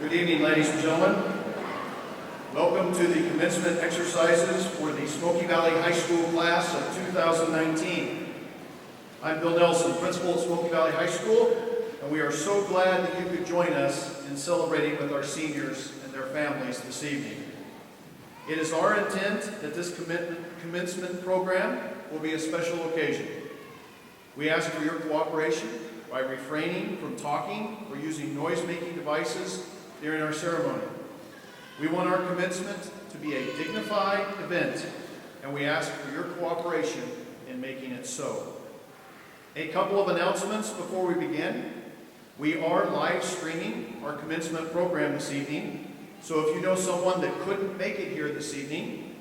Good evening, ladies and gentlemen. Welcome to the commencement exercises for the Smoky Valley High School class of 2019. I'm Bill Nelson, principal at Smoky Valley High School, and we are so glad that you could join us in celebrating with our seniors and their families this evening. It is our intent that this commencement program will be a special occasion. We ask for your cooperation by refraining from talking or using noise-making devices during our ceremony. We want our commencement to be a dignified event, and we ask for your cooperation in making it so. A couple of announcements before we begin. We are live streaming our commencement program this evening, so if you know someone that couldn't make it here this evening,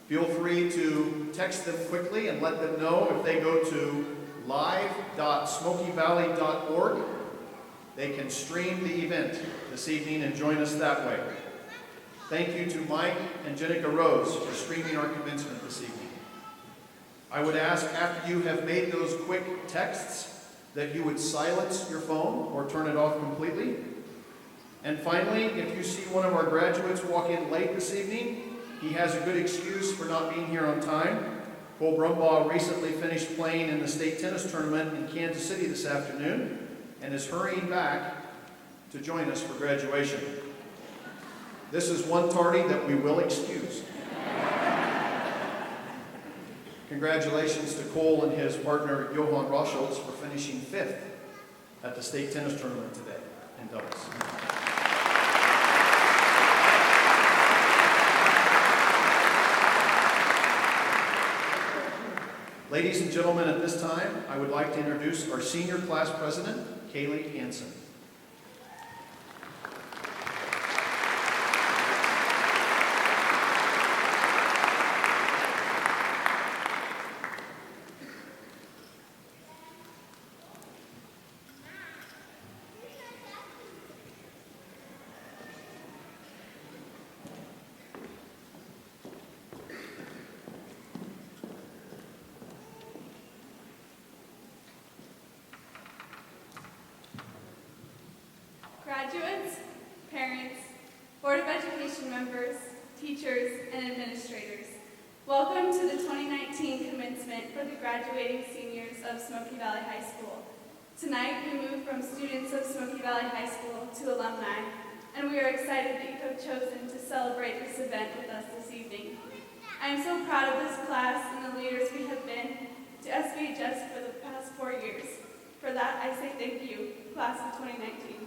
feel free to text them quickly and let them know. If they go to live.smokyvalley.org, they can stream the event this evening and join us that way. Thank you to Mike and Jenica Rose for streaming our commencement this evening. I would ask, after you have made those quick texts, that you would silence your phone or turn it off completely. And finally, if you see one of our graduates walk in late this evening, he has a good excuse for not being here on time. Cole Brumbaugh recently finished playing in the state tennis tournament in Kansas City this afternoon and is hurrying back to join us for graduation. This is one tardy that we will excuse. Congratulations to Cole and his partner Johan Roschultz for finishing 5th at the state tennis tournament today in doubles. Ladies and gentlemen, at this time, I would like to introduce our senior class president, Kaylee Hansen. Graduates, parents, Board of Education members, teachers, and administrators, welcome to the 2019 commencement for the graduating seniors of Smoky Valley High School. Tonight, we move from students of Smoky Valley High School to alumni, and we are excited that you have chosen to celebrate this event with us this evening. I am so proud of this class and the leaders we have been to SVHS for the past 4 years. For that, I say thank you, class of 2019.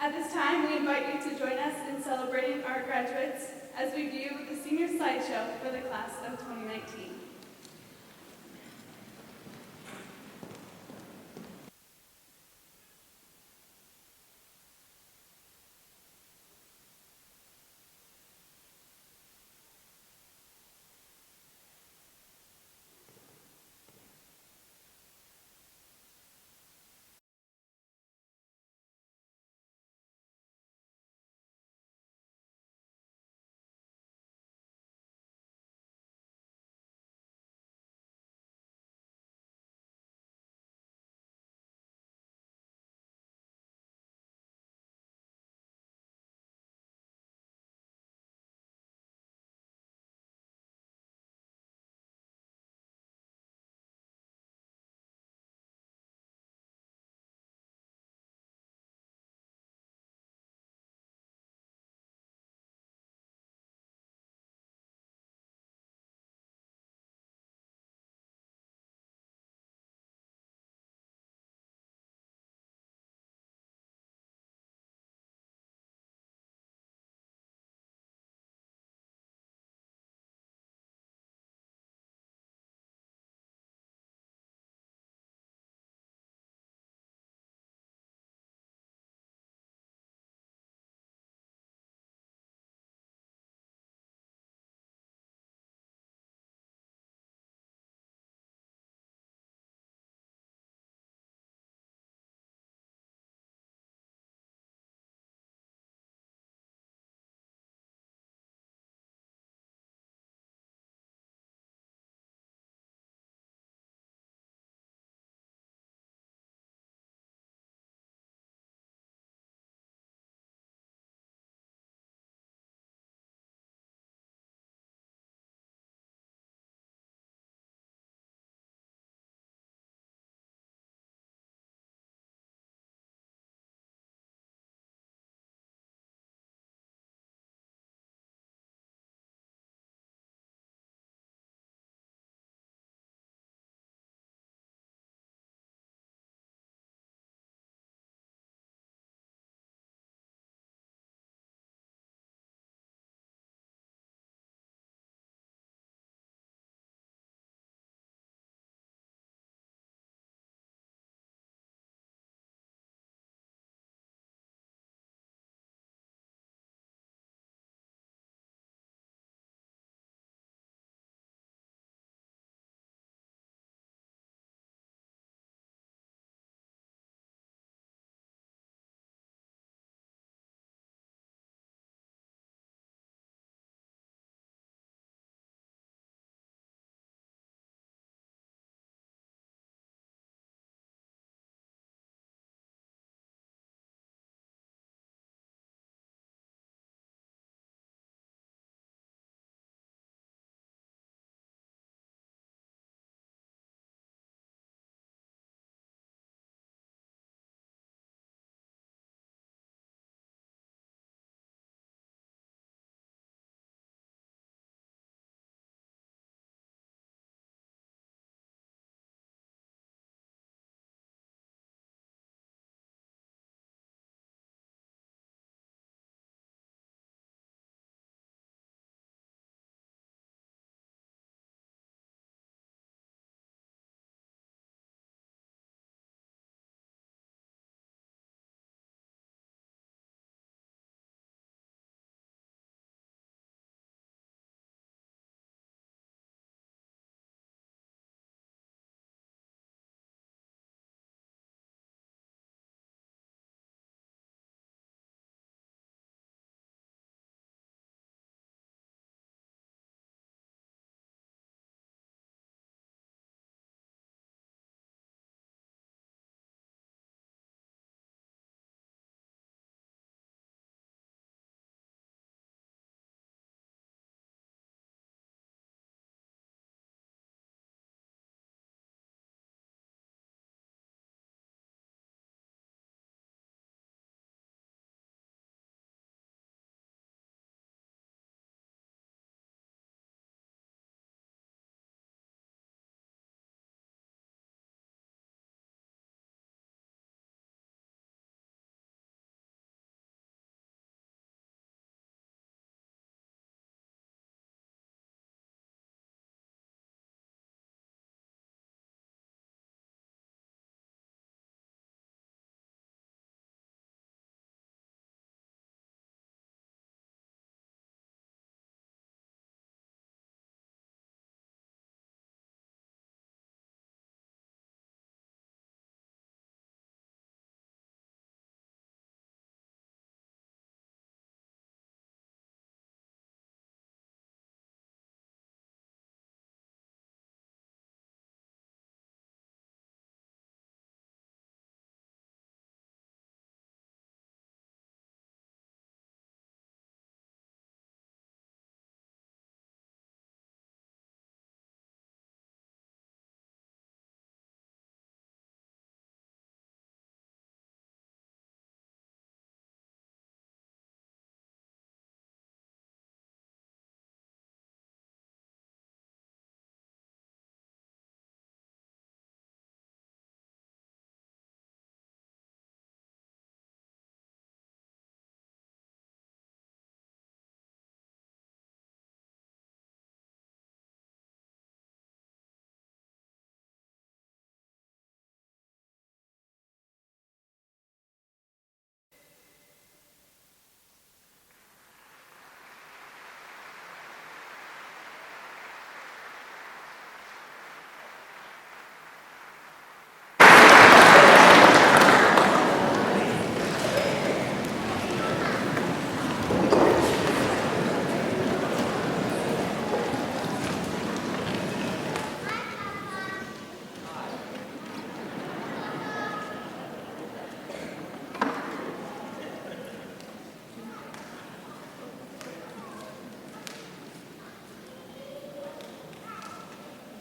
At this time, we invite you to join us in celebrating our graduates as we view the senior slideshow for the class of 2019.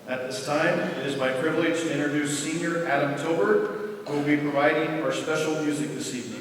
At this time, it is my privilege to introduce Senior Adam Tilbert, who will be providing our special music this evening.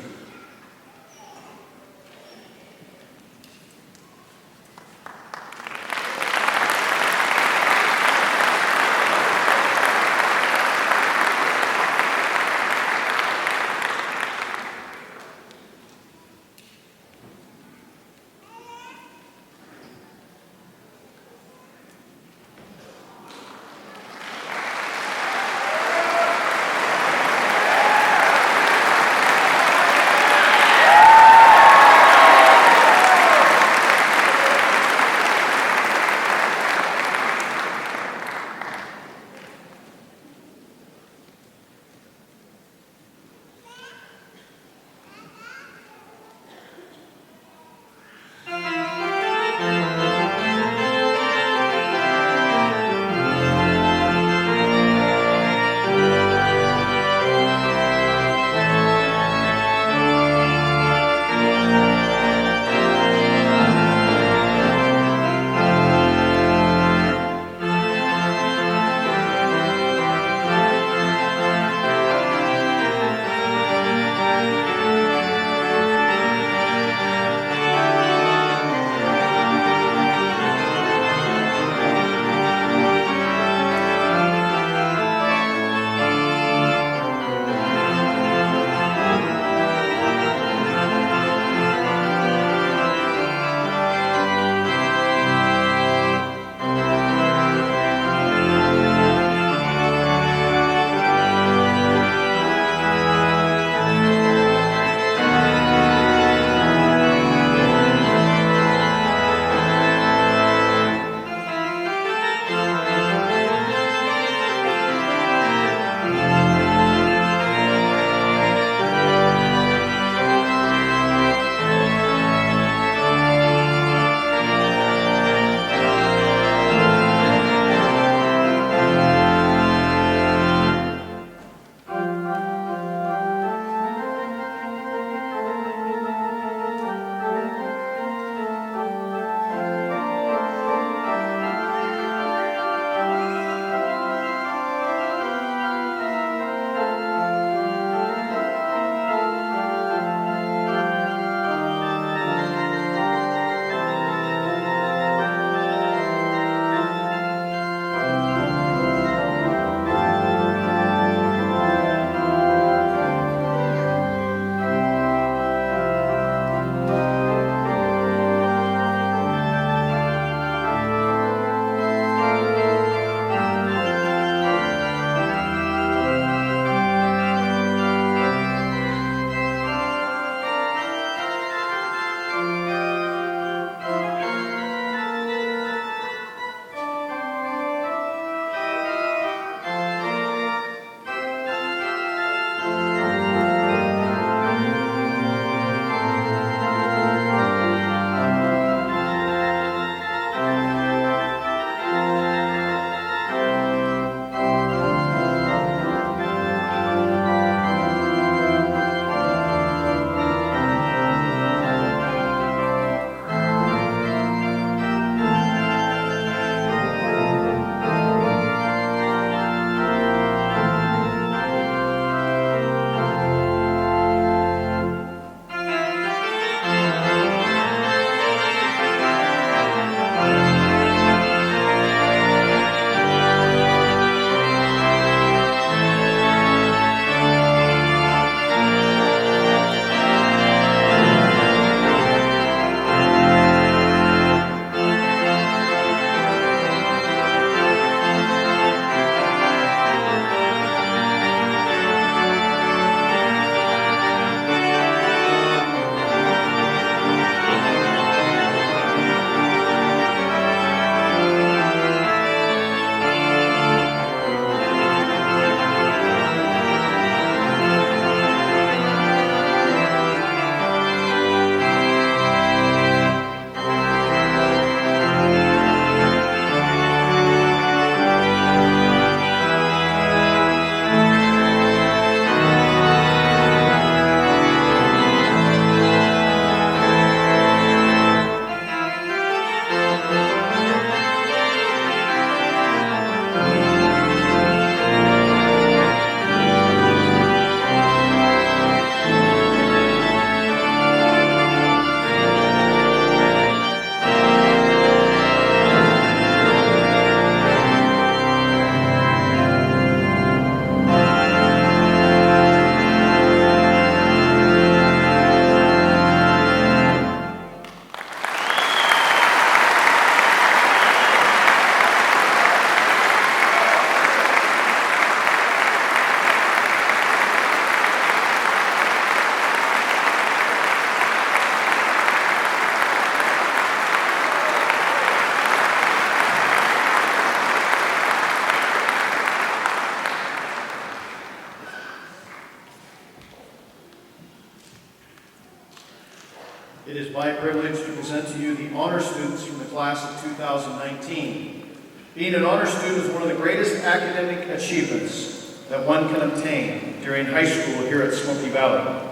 It is my privilege to present to you the honor students from the class of 2019. Being an honor student is one of the greatest academic achievements that one can obtain during high school here at Smoky Valley.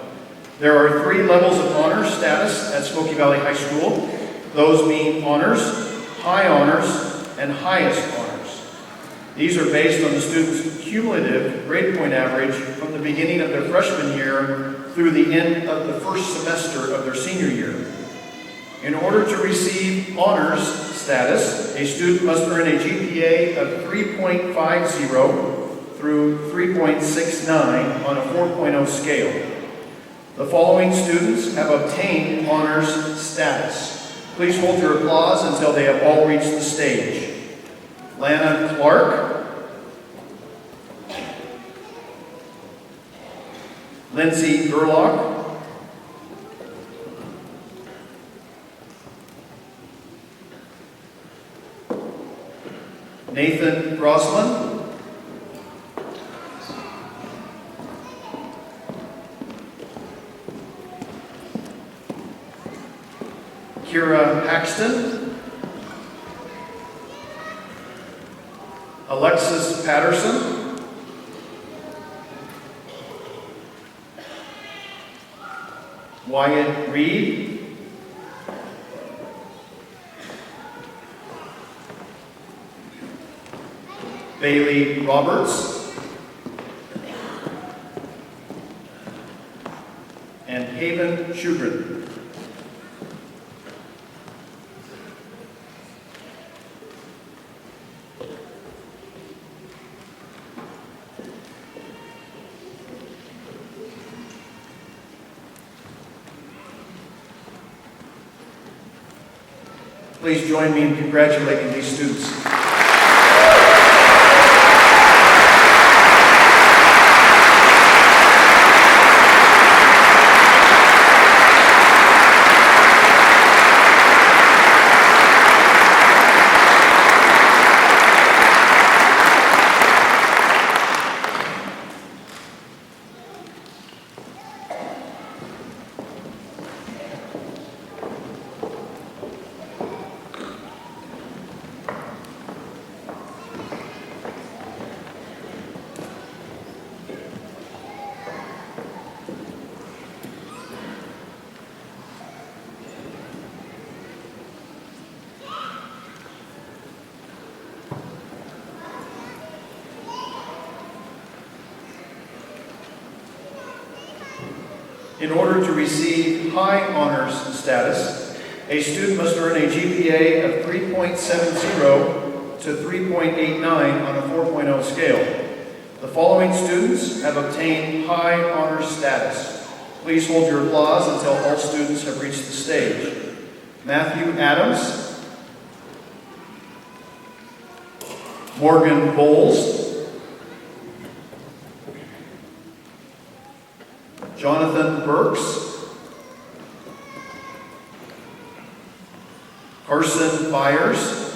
There are 3 levels of honor status at Smoky Valley High School, those being honors, high honors, and highest honors. These are based on the student's cumulative grade point average from the beginning of their freshman year through the end of the first semester of their senior year. In order to receive honors status, a student must earn a GPA of 3.50 through 3.69 on a 4.0 scale. The following students have obtained honors status. Please hold your applause until they have all reached the stage. Lana Clark, Lindsay Gerlach, Nathan Grossman, Kira Paxton, Alexis Patterson, Wyatt Reed, Bailey Roberts, and Haven Shugren. Please join me in congratulating these students. In order to receive high honors status, a student must earn a GPA of 3.70 to 3.89 on a 4.0 scale. The following students have obtained high honors status. Please hold your applause until all students have reached the stage. Matthew Adams, Morgan Bowles, Jonathan Burks, Carson Byers,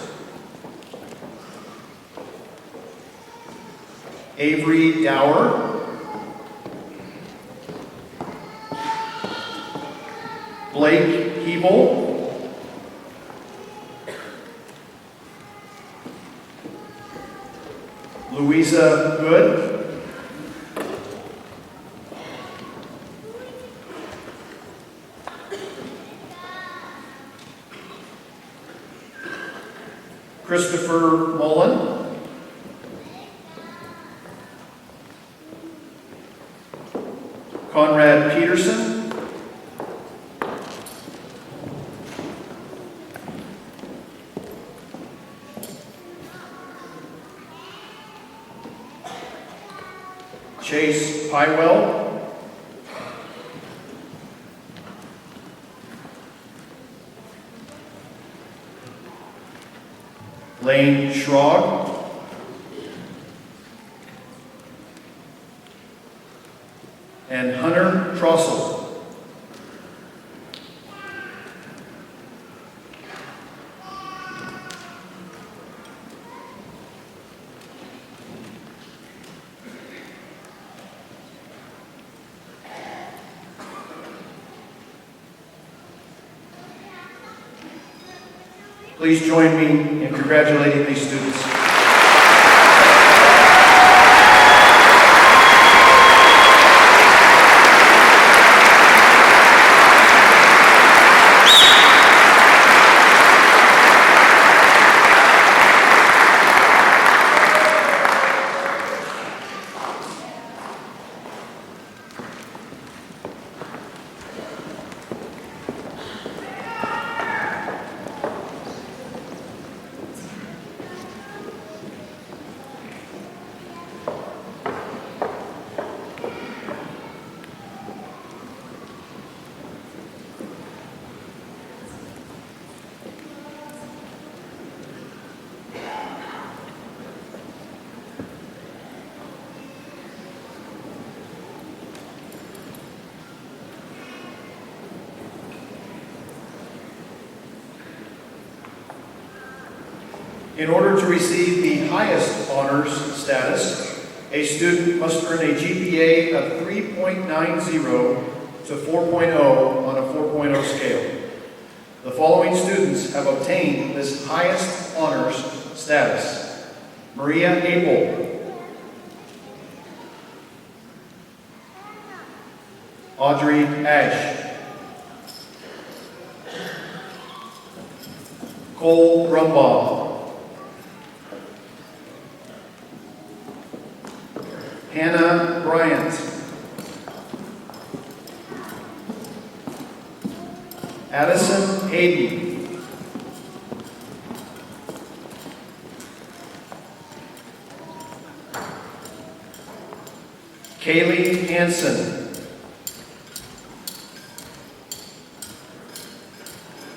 Avery Dower, Blake Hebel, Louisa Good, Christopher Mullen, Conrad Peterson, Chase Pywell, Lane Schrog, and Hunter Trossel. Please join me in congratulating these students. In order to receive the highest honors status, a student must earn a GPA of 3.90 to 4.0 on a 4.0 scale. The following students have obtained this highest honors status: Maria Abel, Audrey Ash, Cole Rumbaugh, Hannah Bryant, Addison Hayden, Kaylee Hansen,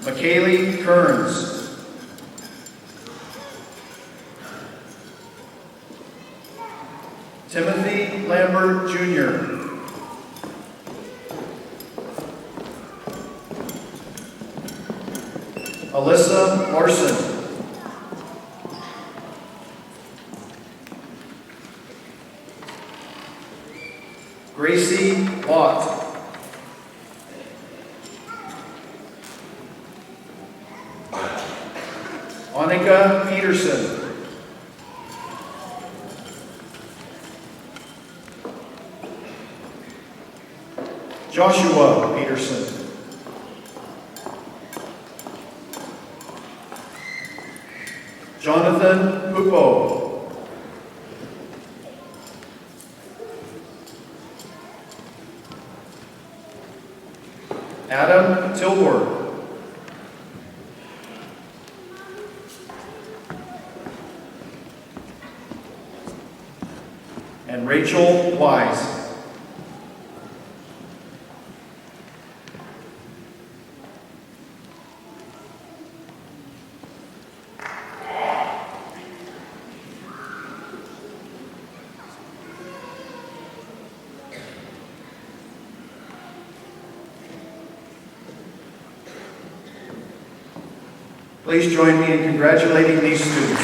McKaylee Kearns, Timothy Lambert Jr., Alyssa Larson, Gracie Lott, Annika Peterson, Joshua Peterson, Jonathan Pupo, Adam Tilburg, and Rachel Wise. Please join me in congratulating these students.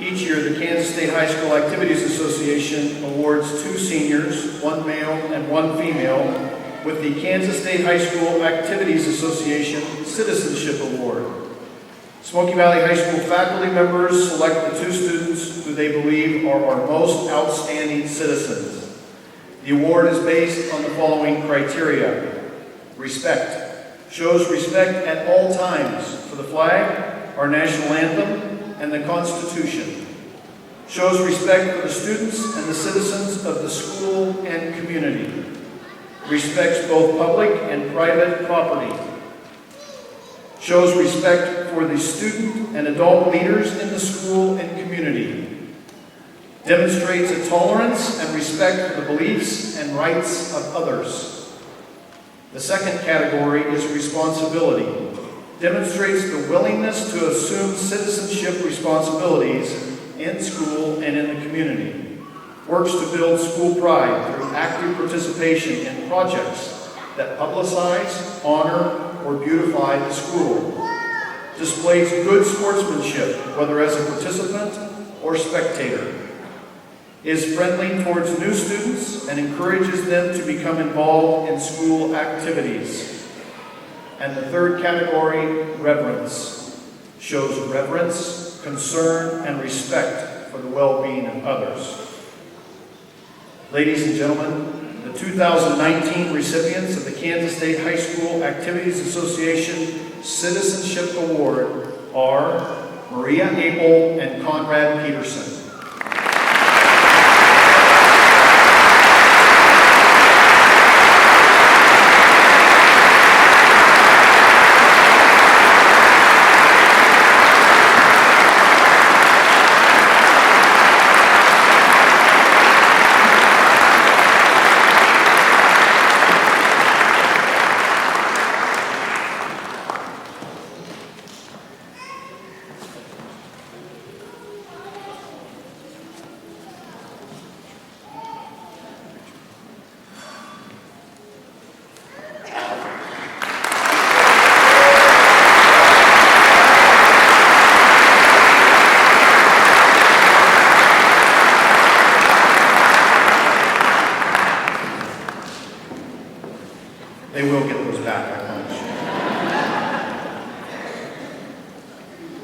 Each year, the Kansas State High School Activities Association awards 2 seniors, 1 male and 1 female, with the Kansas State High School Activities Association Citizenship Award. Smoky Valley High School faculty members select the 2 students who they believe are our most outstanding citizens. The award is based on the following criteria. Respect. Shows respect at all times for the flag, our national anthem, and the Constitution. Shows respect for the students and the citizens of the school and community. Respects both public and private property. Shows respect for the student and adult leaders in the school and community. Demonstrates a tolerance and respect for the beliefs and rights of others. The second category is responsibility. Demonstrates the willingness to assume citizenship responsibilities in school and in the community. Works to build school pride through active participation in projects that publicize, honor, or beautify the school. Displays good sportsmanship, whether as a participant or spectator. Is friendly towards new students and encourages them to become involved in school activities. And the third category, reverence. Shows reverence, concern, and respect for the well-being of others. Ladies and gentlemen, the 2019 recipients of the Kansas State High School Activities Association Citizenship Award are Maria Abel and Conrad Peterson. They will get those back, I promise you.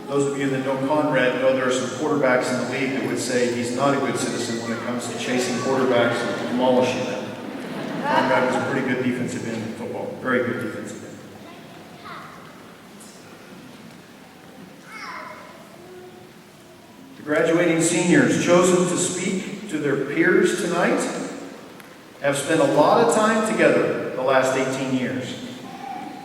Those of you that know Conrad know there are some quarterbacks in the league that would say he's not a good citizen when it comes to chasing quarterbacks and demolishing them. Conrad was a pretty good defensive end in football. Very good defensive end. The graduating seniors chosen to speak to their peers tonight have spent a lot of time together the last 18 years.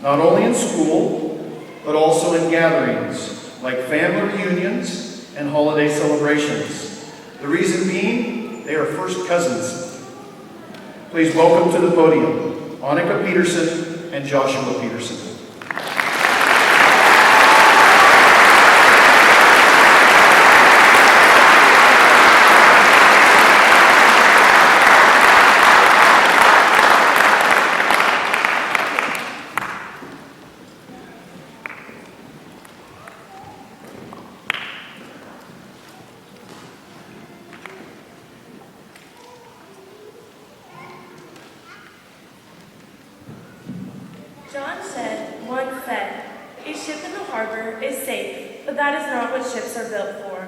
Not only in school, but also in gatherings like family reunions and holiday celebrations. The reason being, they are first cousins. Please welcome to the podium, Annika Peterson and Joshua Peterson. John once said, a ship in the harbor is safe, but that is not what ships are built for.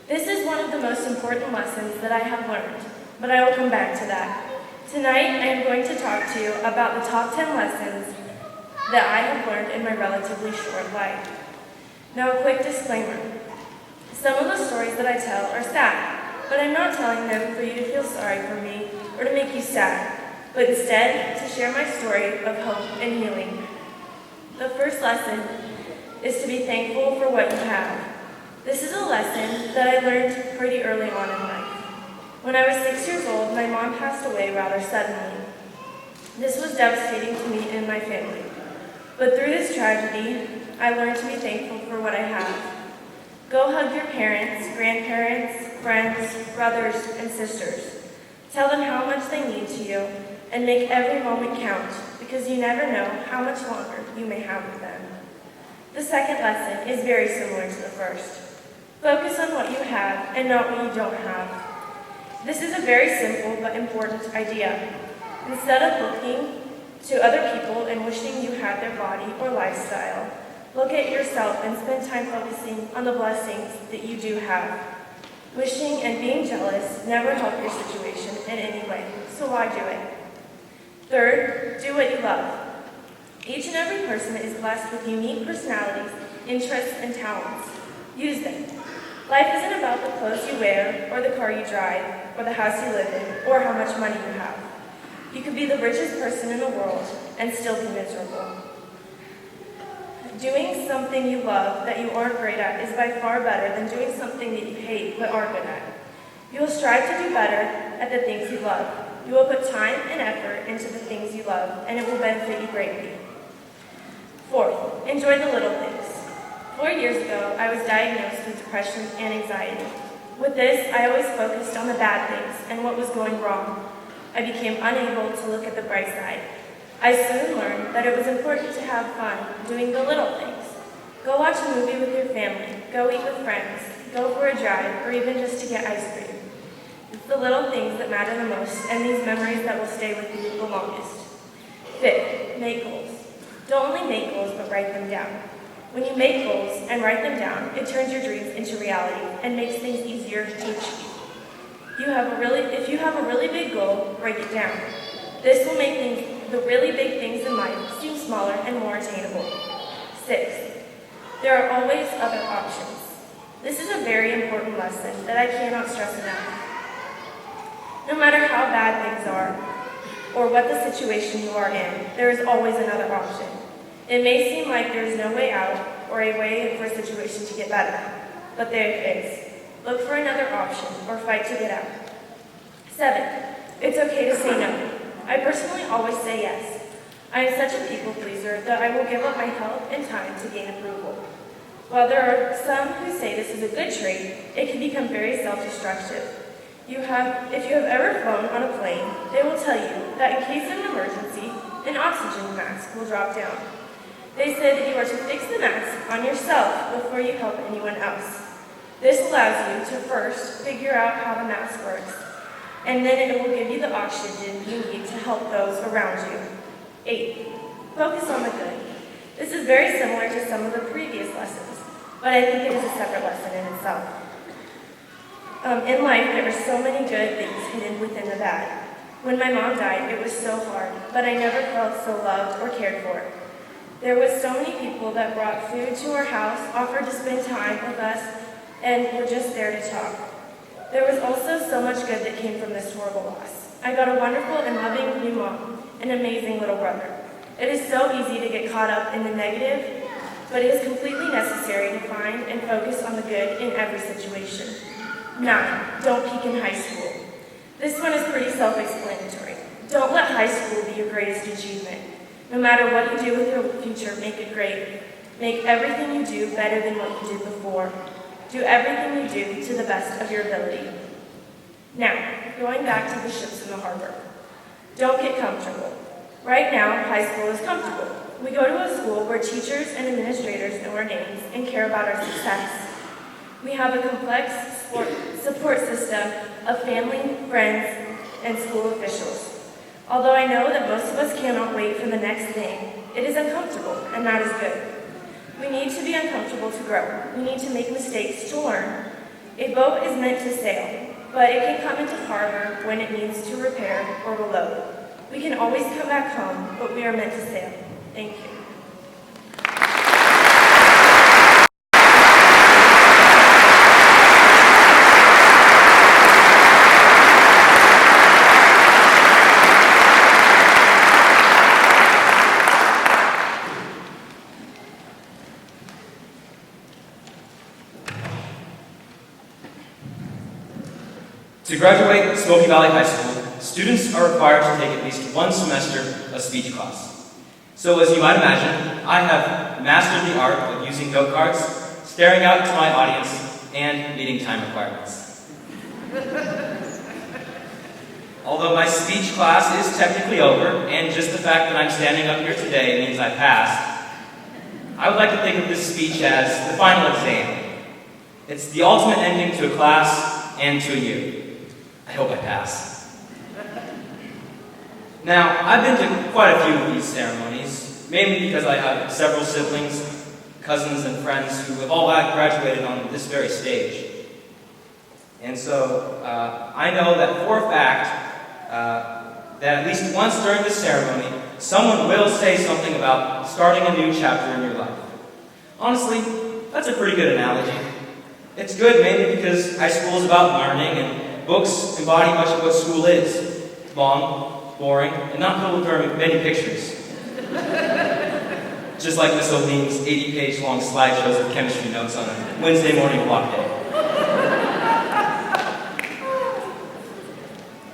This is one of the most important lessons that I have learned, but I will come back to that. Tonight, I am going to talk to you about the top 10 lessons that I have learned in my relatively short life. Now, a quick disclaimer. Some of the stories that I tell are sad, but I'm not telling them for you to feel sorry for me or to make you sad, but instead to share my story of hope and healing. The first lesson is to be thankful for what you have. This is a lesson that I learned pretty early on in life. When I was 6 years old, my mom passed away rather suddenly. This was devastating to me and my family. But through this tragedy, I learned to be thankful for what I have. Go hug your parents, grandparents, friends, brothers, and sisters. Tell them how much they mean to you, and make every moment count, because you never know how much longer you may have with them. The second lesson is very similar to the first. Focus on what you have and not what you don't have. This is a very simple but important idea. Instead of looking to other people and wishing you had their body or lifestyle, look at yourself and spend time focusing on the blessings that you do have. Wishing and being jealous never help your situation in any way, so why do it? Third, do what you love. Each and every person is blessed with unique personalities, interests, and talents. Use them. Life isn't about the clothes you wear, or the car you drive, or the house you live in, or how much money you have. You could be the richest person in the world and still be miserable. Doing something you love that you aren't great at is by far better than doing something that you hate but are good at. You will strive to do better at the things you love. You will put time and effort into the things you love, and it will benefit you greatly. Fourth, enjoy the little things. 4 years ago, I was diagnosed with depression and anxiety. With this, I always focused on the bad things and what was going wrong. I became unable to look at the bright side. I soon learned that it was important to have fun doing the little things. Go watch a movie with your family, go eat with friends, go for a drive, or even just to get ice cream. It's the little things that matter the most, and these memories that will stay with you the longest. Fifth, make goals. Don't only make goals, but write them down. When you make goals and write them down, it turns your dreams into reality and makes things easier to achieve. If you have a really big goal, write it down. This will make the really big things in life seem smaller and more attainable. Sixth, there are always other options. This is a very important lesson that I cannot stress enough. No matter how bad things are, or what the situation you are in, there is always another option. It may seem like there is no way out, or a way for a situation to get better, but there is. Look for another option, or fight to get out. 7, it's okay to say no. I personally always say yes. I am such a people pleaser that I will give up my health and time to gain approval. While there are some who say this is a good trait, it can become very self-destructive. If you have ever flown on a plane, they will tell you that in case of an emergency, an oxygen mask will drop down. They say that you are to fix the mask on yourself before you help anyone else. This allows you to first figure out how the mask works, and then it will give you the oxygen you need to help those around you. 8, focus on the good. This is very similar to some of the previous lessons, but I think it is a separate lesson in itself. In life, there are so many good things hidden within the bad. When my mom died, it was so hard, but I never felt so loved or cared for. There was so many people that brought food to our house, offered to spend time with us, and were just there to talk. There was also so much good that came from this horrible loss. I got a wonderful and loving new mom, an amazing little brother. It is so easy to get caught up in the negative, but it is completely necessary to find and focus on the good in every situation. 9, don't peak in high school. This one is pretty self-explanatory. Don't let high school be your greatest achievement. No matter what you do with your future, make it great. Make everything you do better than what you did before. Do everything you do to the best of your ability. Now, going back to the ships in the harbor. Don't get comfortable. Right now, high school is comfortable. We go to a school where teachers and administrators know our names and care about our success. We have a complex support system of family, friends, and school officials. Although I know that most of us cannot wait for the next thing, it is uncomfortable, and that is good. We need to be uncomfortable to grow. We need to make mistakes to learn. A boat is meant to sail, but it can come into harbor when it needs to repair or reload. We can always come back home, but we are meant to sail. Thank you. To graduate Smoky Valley High School, students are required to take at least one semester of speech class. So as you might imagine, I have mastered the art of using note cards, staring out to my audience, and meeting time requirements. Although my speech class is technically over, and just the fact that I'm standing up here today means I passed, I would like to think of this speech as the final exam. It's the ultimate ending to a class and to a year. I hope I pass. Now, I've been to quite a few of these ceremonies, mainly because I have several siblings, cousins, and friends who have all graduated on this very stage. And so I know that for a fact that at least once during this ceremony, someone will say something about starting a new chapter in your life. Honestly, that's a pretty good analogy. It's good mainly because high school is about learning, and books embody much of what school is. Long, boring, and not filled with many pictures. Just like Miss O'Lean's 80-page long slideshows of chemistry notes on a Wednesday morning block day.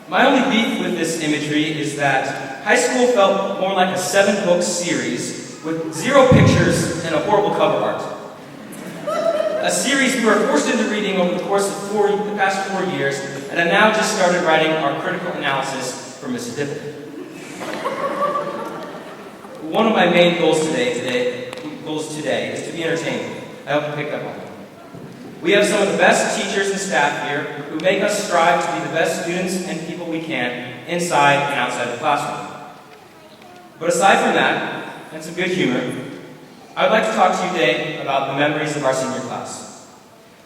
My only beef with this imagery is that high school felt more like a 7-book series with 0 pictures and a horrible cover art. A series we were forced into reading over the course of the past 4 years, and have now just started writing our critical analysis for Mrs. Dibble. One of my main goals today is to be entertaining. I hope you picked up on it. We have some of the best teachers and staff here who make us strive to be the best students and people we can inside and outside the classroom. But aside from that, and some good humor, I'd like to talk to you today about the memories of our senior class.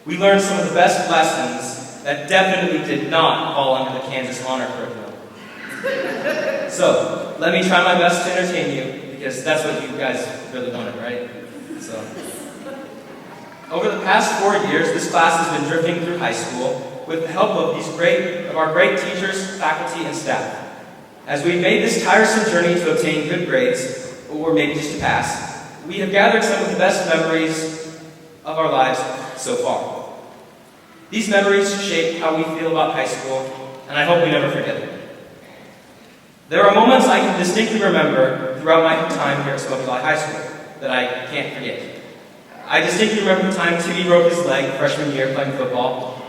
We learned some of the best lessons that definitely did not fall under the Kansas honor curriculum. So, let me try my best to entertain you, because that's what you guys really wanted, right? So, over the past 4 years, this class has been drifting through high school with the help of our great teachers, faculty, and staff. As we've made this tiresome journey to obtain good grades, or maybe just to pass, we have gathered some of the best memories of our lives so far. These memories shape how we feel about high school, and I hope we never forget them. There are moments I can distinctly remember throughout my time here at Smoky Valley High School that I can't forget. I distinctly remember the time Timmy broke his leg freshman year playing football,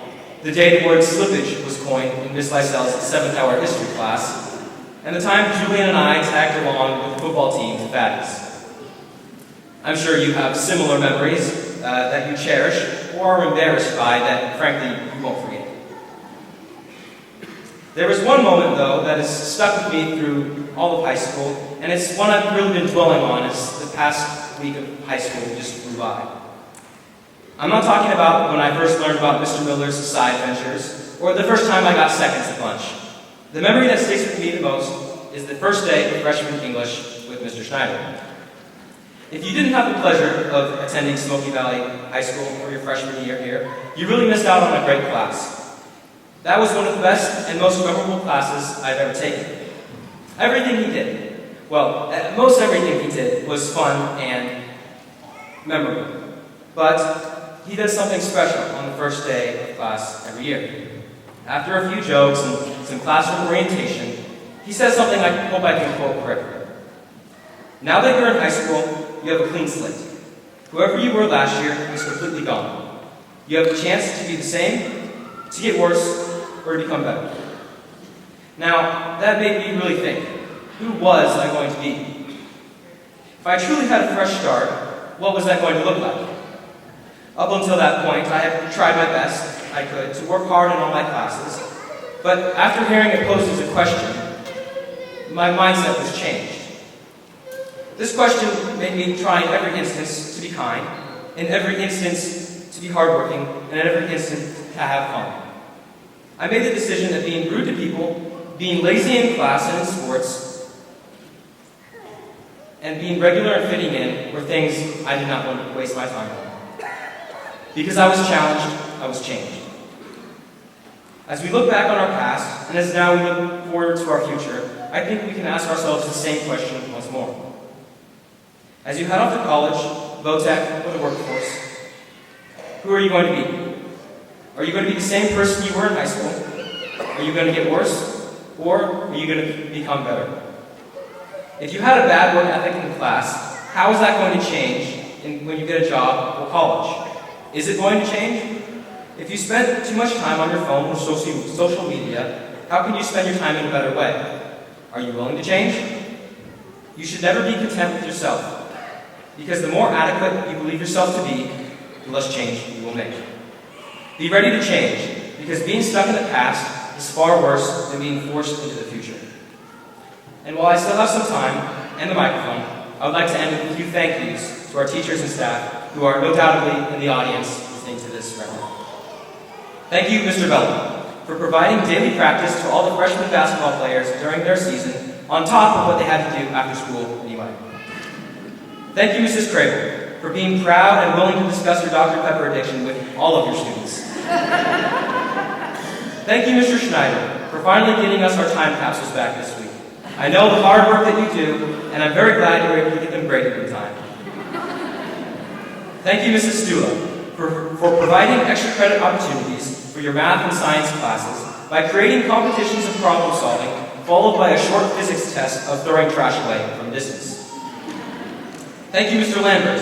the day the word slippage was coined in Miss Lysel's 7th hour history class, and the time Julian and I tagged along with the football team to Fatties. I'm sure you have similar memories that you cherish or are embarrassed by that, frankly, you won't forget. There was one moment, though, that has stuck with me through all of high school, and it's one I've really been dwelling on as the past week of high school just flew by. I'm not talking about when I first learned about Mr. Miller's side ventures, or the first time I got seconds at lunch. The memory that sticks with me the most is the first day of freshman English with Mr. Schneider. If you didn't have the pleasure of attending Smoky Valley High School for your freshman year here, you really missed out on a great class. That was one of the best and most memorable classes I've ever taken. Everything he did, well, most everything he did was fun and memorable. But he does something special on the first day of class every year. After a few jokes and some classroom orientation, he says something I hope I can quote correctly. Now that you're in high school, you have a clean slate. Whoever you were last year is completely gone. You have the chance to be the same, to get worse, or to become better. Now, that made me really think, who was I going to be? If I truly had a fresh start, what was that going to look like? Up until that point, I had tried my best I could to work hard in all my classes, but after hearing it posed as a question, my mindset was changed. This question made me try in every instance to be kind, in every instance to be hardworking, and in every instance to have fun. I made the decision that being rude to people, being lazy in class and in sports, and being regular and fitting in were things I did not want to waste my time on. Because I was challenged, I was changed. As we look back on our past, and as now we look forward to our future, I think we can ask ourselves the same question once more. As you head off to college, VOTEC, or the workforce, who are you going to be? Are you going to be the same person you were in high school? Are you going to get worse? Or are you going to become better? If you had a bad work ethic in class, how is that going to change when you get a job or college? Is it going to change? If you spend too much time on your phone or social media, how can you spend your time in a better way? Are you willing to change? You should never be content with yourself, because the more adequate you believe yourself to be, the less change you will make. Be ready to change, because being stuck in the past is far worse than being forced into the future. And while I still have some time and the microphone, I would like to end with a few thank yous to our teachers and staff who are undoubtedly in the audience listening to this right now. Thank you, Mr. Bellamy, for providing daily practice to all the freshman basketball players during their season, on top of what they had to do after school anyway. Thank you, Mrs. Crable, for being proud and willing to discuss your Dr. Pepper addiction with all of your students. Thank you, Mr. Schneider, for finally getting us our time capsules back this week. I know the hard work that you do, and I'm very glad you were able to get them graded in time. Thank you, Mrs. Stula, for providing extra credit opportunities for your math and science classes by creating competitions of problem solving, followed by a short physics test of throwing trash away from distance. Thank you, Mr. Lambert,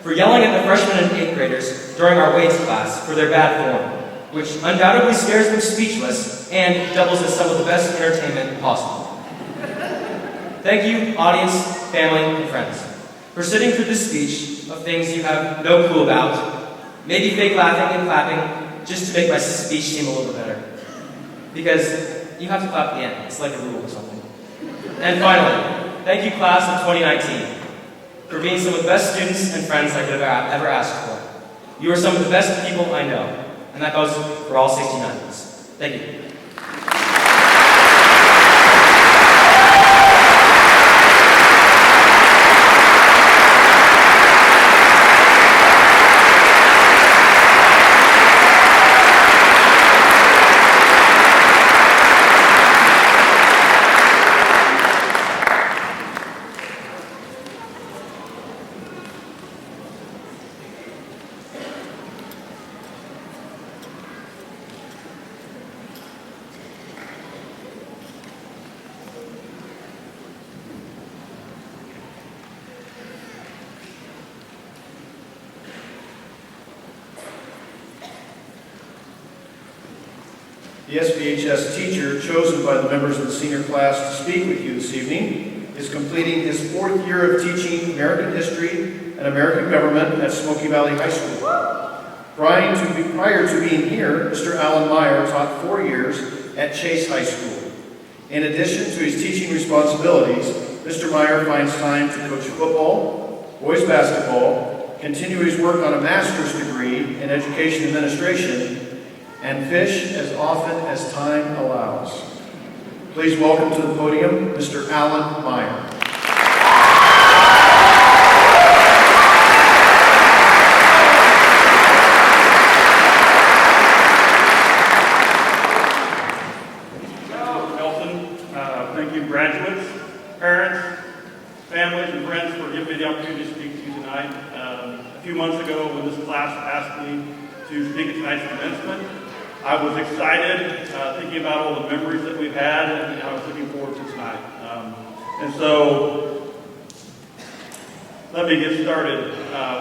for yelling at the freshmen and 8th graders during our weights class for their bad form, which undoubtedly scares them speechless and doubles as some of the best entertainment possible. Thank you, audience, family, and friends, for sitting through this speech of things you have no clue about, maybe fake laughing and clapping just to make my speech seem a little bit better. Because you have to clap at the end. It's like a rule or something. And finally, thank you, class of 2019, for being some of the best students and friends I could have ever asked for. You are some of the best people I know, and that goes for all 69 of us. Thank you. The SVHS teacher chosen by the members of the senior class to speak with you this evening is completing his 4th year of teaching American history and American government at Smoky Valley High School. Prior to being here, Mr. Alan Meyer taught 4 years at Chase High School. In addition to his teaching responsibilities, Mr. Meyer finds time to coach football, boys basketball, continue his work on a master's degree in education administration, and fish as often as time allows. Please welcome to the podium, Mr. Alan Meyer. Thank you, graduates, parents, families, and friends for giving me the opportunity to speak to you tonight. A few months ago, when this class asked me to speak at tonight's commencement, I was excited, thinking about all the memories that we've had, and I was looking forward to tonight. And so, let me get started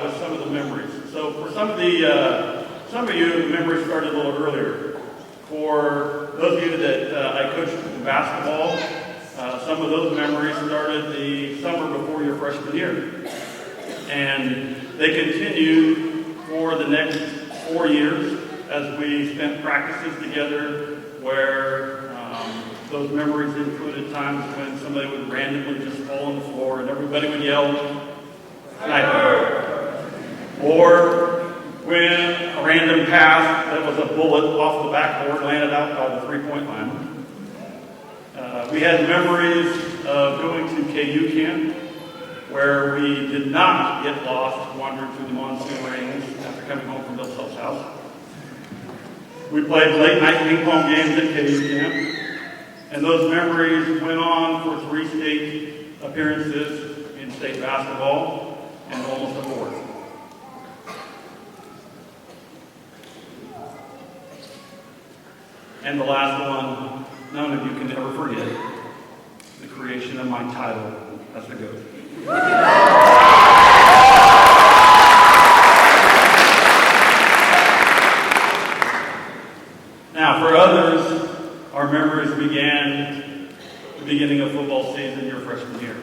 with some of the memories. So, for some of you, the memories started a little earlier. For those of you that I coached basketball, some of those memories started the summer before your freshman year. And they continued for the next 4 years as we spent practices together where those memories included times when somebody would randomly just fall on the floor and everybody would yell, "Sniper!" Or when a random pass that was a bullet off the backboard landed out by the three-point line. We had memories of going to KU camp where we did not get lost wandering through the monsoon rains after coming home from Bill Self's house. We played late-night ping-pong games at KU camp, and those memories went on for 3 state appearances in state basketball and almost a 4th. And the last one, none of you can ever forget, the creation of my title as the GOAT. Now, for others, our memories began the beginning of football season your freshman year.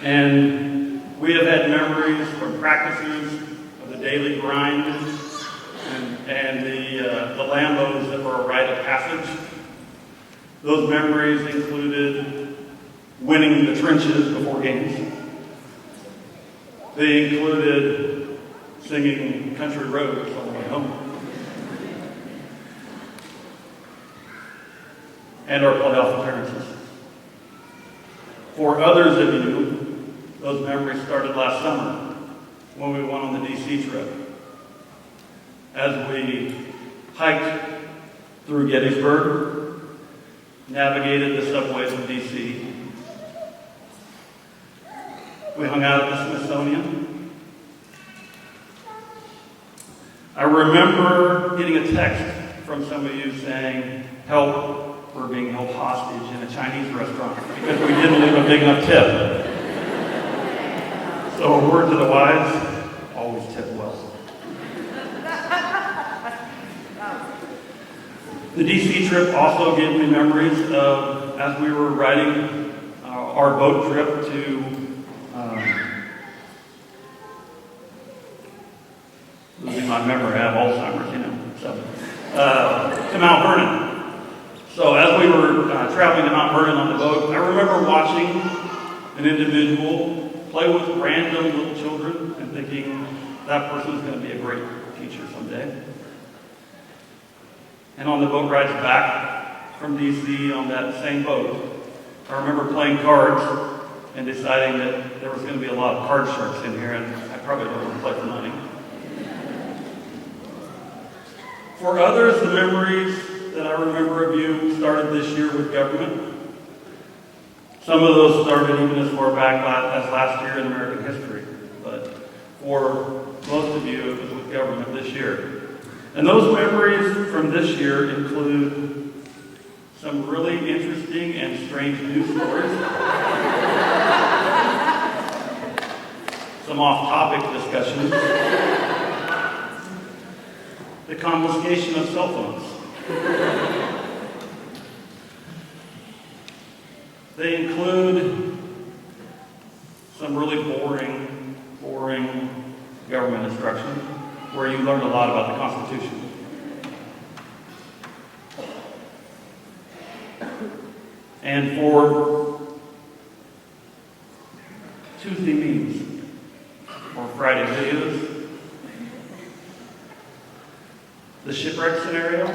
And we have had memories from practices of the daily grind and the Lambos that were a rite of passage. Those memories included winning the trenches before games. They included singing country roads on the way home. and our playoff appearances. For others of you, those memories started last summer when we went on the DC trip. As we hiked through Gettysburg, navigated the subways of DC, we hung out at the Smithsonian. I remember getting a text from some of you saying, help, we're being held hostage in a Chinese restaurant because we didn't leave a big enough tip. So a word to the wise, always tip well. The DC trip also gave me memories of, as we were riding our boat trip to losing my memory, I have Alzheimer's, to Mount Vernon. So as we were traveling to Mount Vernon on the boat, I remember watching an individual play with random little children and thinking that person's going to be a great teacher someday. And on the boat rides back from DC on that same boat, I remember playing cards and deciding that there was going to be a lot of card sharks in here, and I probably don't want to play for money. For others, the memories that I remember of you started this year with government. Some of those started even as far back as last year in American history, but for most of you, it was with government this year. And those memories from this year include some really interesting and strange news stories, some off-topic discussions, the confiscation of cell phones. They include some really boring government instruction where you learned a lot about the Constitution. And for Tuesday memes or Friday videos, the shipwreck scenario,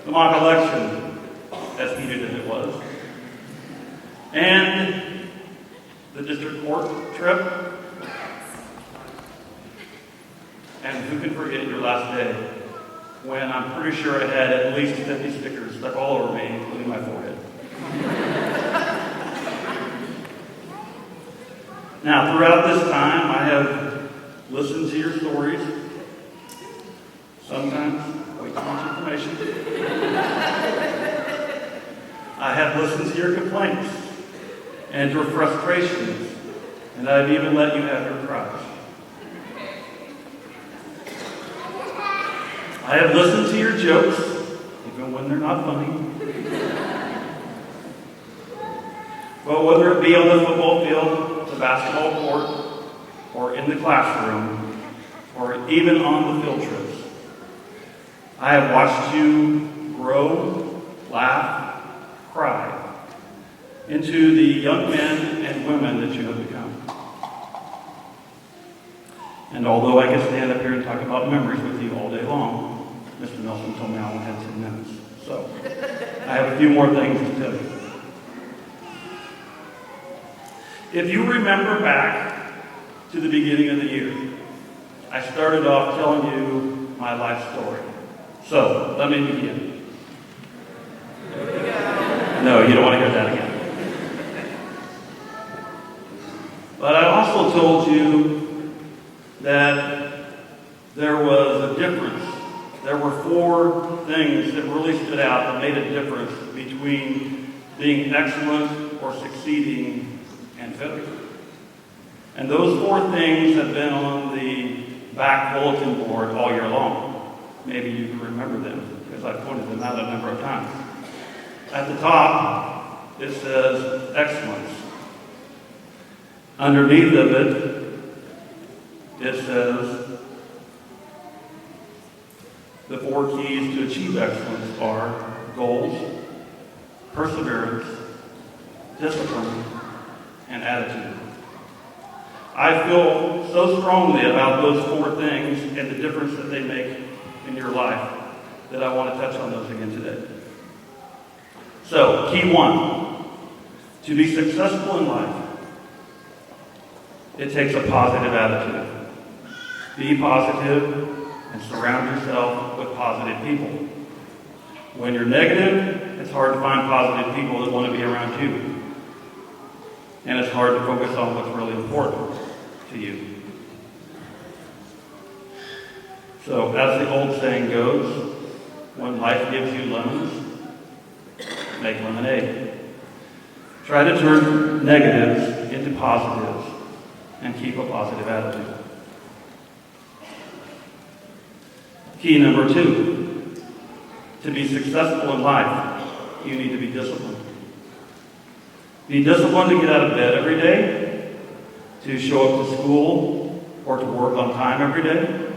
the mock election, as heated as it was, and the district court trip, and who can forget your last day when I'm pretty sure I had at least 50 stickers stuck all over me, including my forehead. Now, throughout this time, I have listened to your stories, sometimes way too much information. I have listened to your complaints and your frustrations, and I've even let you have your cries. I have listened to your jokes, even when they're not funny. Well, whether it be on the football field, the basketball court, or in the classroom, or even on the field trips, I have watched you grow, laugh, cry into the young men and women that you have become. And although I could stand up here and talk about memories with you all day long, Mr. Nelson told me I only had 10 minutes. So I have a few more things to tell you. If you remember back to the beginning of the year, I started off telling you my life story. So let me begin. No, you don't want to hear that again. But I also told you that there was a difference. There were 4 things that really stood out that made a difference between being excellent or succeeding and failure. And those 4 things have been on the back bulletin board all year long. Maybe you can remember them because I've pointed them out a number of times. At the top, it says excellence. Underneath of it, it says the 4 keys to achieve excellence are goals, perseverance, discipline, and attitude. I feel so strongly about those 4 things and the difference that they make in your life that I want to touch on those again today. So, key one, to be successful in life, it takes a positive attitude. Be positive and surround yourself with positive people. When you're negative, it's hard to find positive people that want to be around you. And it's hard to focus on what's really important to you. So, as the old saying goes, when life gives you lemons, make lemonade. Try to turn negatives into positives and keep a positive attitude. Key number 2, to be successful in life, you need to be disciplined. Be disciplined to get out of bed every day, to show up to school or to work on time every day,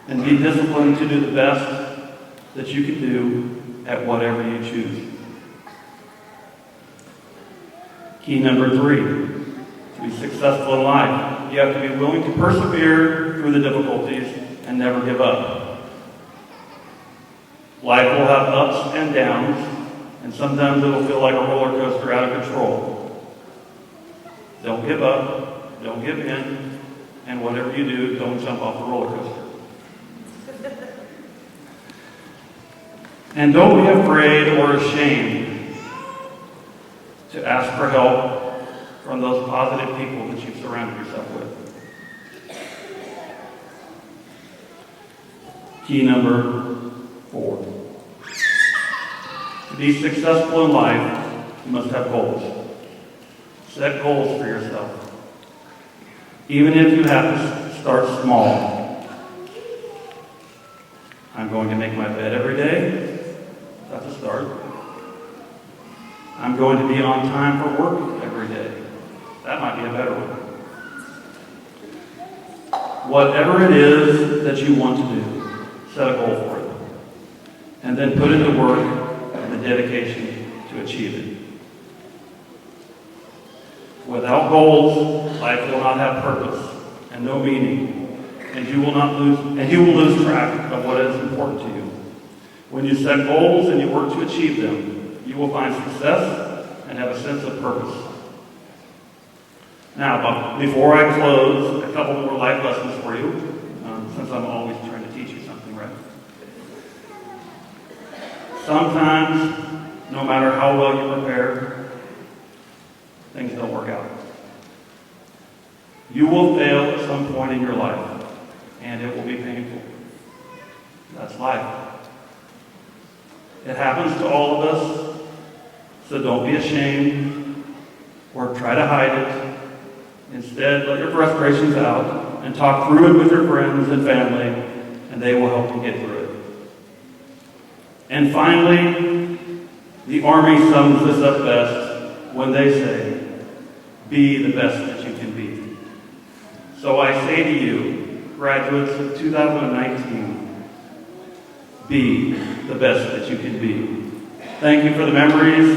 and be disciplined to do the best that you can do at whatever you choose. Key number 3, to be successful in life, you have to be willing to persevere through the difficulties and never give up. Life will have ups and downs, and sometimes it'll feel like a roller coaster out of control. Don't give up, don't give in, and whatever you do, don't jump off the roller coaster. And don't be afraid or ashamed to ask for help from those positive people that you've surrounded yourself with. Key number 4. To be successful in life, you must have goals. Set goals for yourself. Even if you have to start small. I'm going to make my bed every day. That's a start. I'm going to be on time for work every day. That might be a better one. Whatever it is that you want to do, set a goal for it. And then put into work and the dedication to achieve it. Without goals, life will not have purpose and no meaning, and you will lose track of what is important to you. When you set goals and you work to achieve them, you will find success and have a sense of purpose. Now, before I close, a couple more life lessons for you, since I'm always trying to teach you something, right? Sometimes, no matter how well you prepare, things don't work out. You will fail at some point in your life, and it will be painful. That's life. It happens to all of us, so don't be ashamed or try to hide it. Instead, let your frustrations out and talk through it with your friends and family, and they will help you get through it. And finally, the Army sums this up best when they say, be the best that you can be. So I say to you, graduates of 2019, be the best that you can be. Thank you for the memories,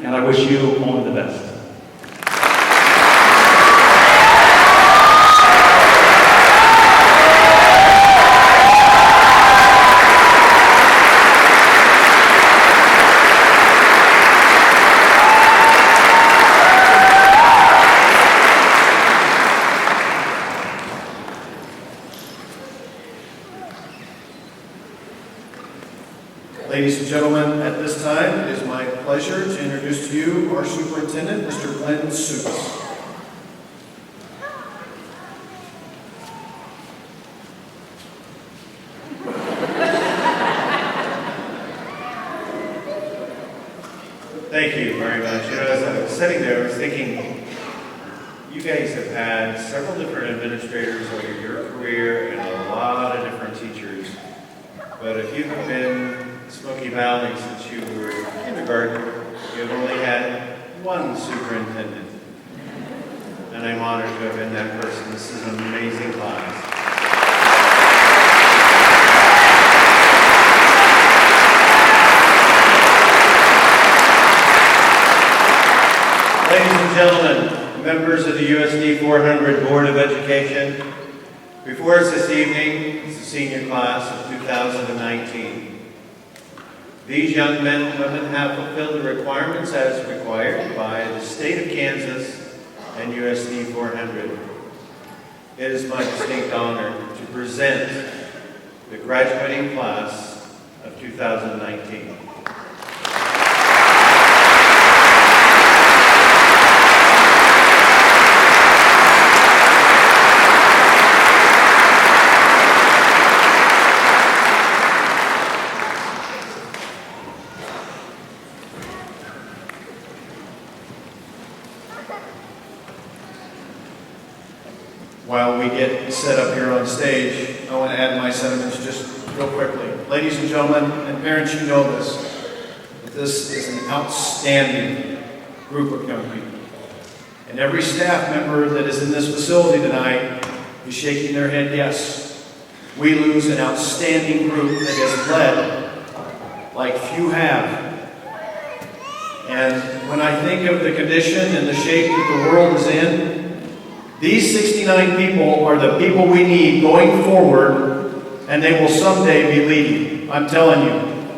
and I wish you only the best. Ladies and gentlemen, at this time, it is my pleasure to introduce to you our superintendent, Mr. Glenn Supes. Thank you very much. You know, as I was sitting there, I was thinking, you guys have had several different administrators over your career and a lot of different teachers. But if you have been in Smoky Valley since you were in kindergarten, you've only had one superintendent. And I'm honored to have been that person. This is an amazing class. Ladies and gentlemen, members of the USD 400 Board of Education, Before us this evening is the senior class of 2019. These young men and women have fulfilled the requirements as required by the state of Kansas and USD 400. It is my distinct honor to present the graduating class of 2019. While we get set up here on stage, I want to add my sentiments just real quickly. Ladies and gentlemen, and parents, you know this, that this is an outstanding group of young people. And every staff member that is in this facility tonight is shaking their head yes. We lose an outstanding group that has led like few have. And when I think of the condition and the shape that the world is in, these 69 people are the people we need going forward, and they will someday be leading. I'm telling you,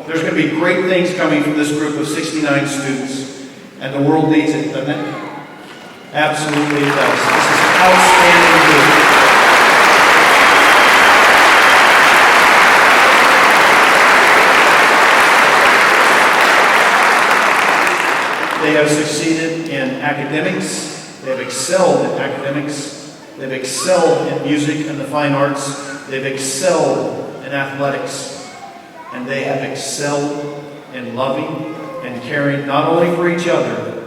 there's going to be great things coming from this group of 69 students, and the world needs it, doesn't it? Absolutely it does. This is an outstanding group. They have succeeded in academics. They have excelled in academics. They've excelled in music and the fine arts. They've excelled in athletics. And they have excelled in loving and caring not only for each other,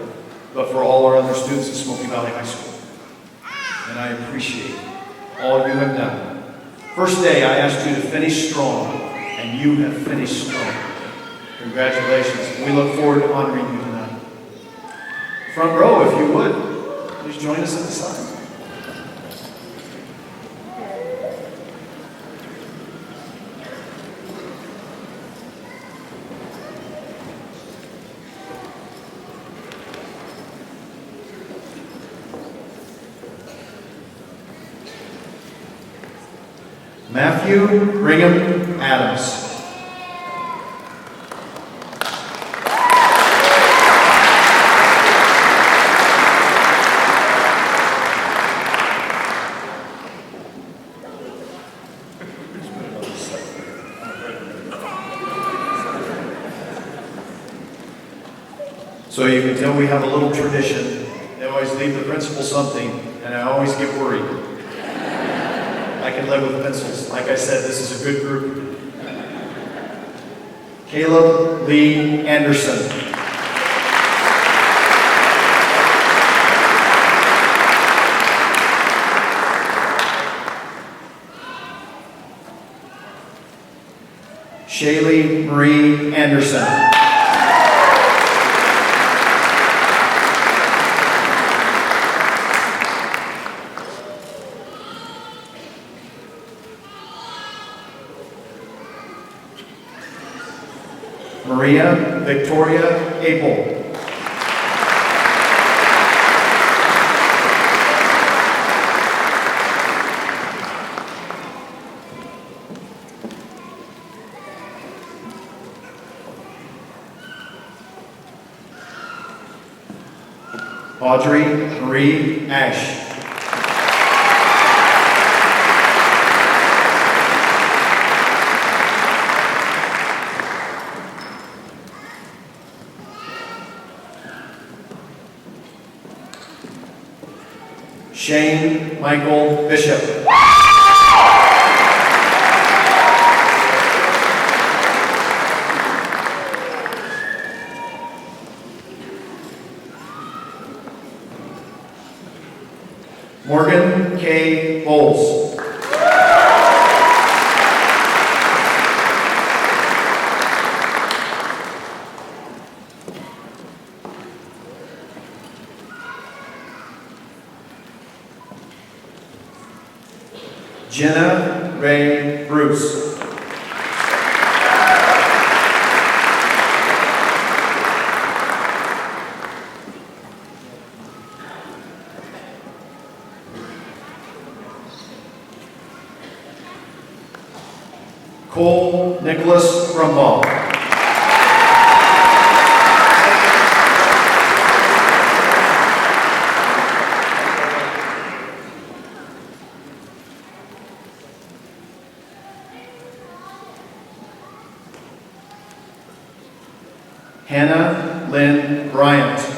but for all our other students at Smoky Valley High School. And I appreciate all you have done. First day, I asked you to finish strong, and you have finished strong. Congratulations. We look forward to honoring you tonight. Front row, if you would. Please join us at the side. Matthew Brigham Adams. So you can tell we have a little tradition. They always leave the principal something, and I always get worried. I can live with pencils. Like I said, this is a good group. Caleb Lee Anderson. Shaylee Marie Anderson. Maria Victoria Abel. Audrey Marie Ash. Shane Michael Bishop. Morgan K. Bowles. Jenna Ray Bruce. Cole Nicholas Rumbaugh. Hannah Lynn Bryant.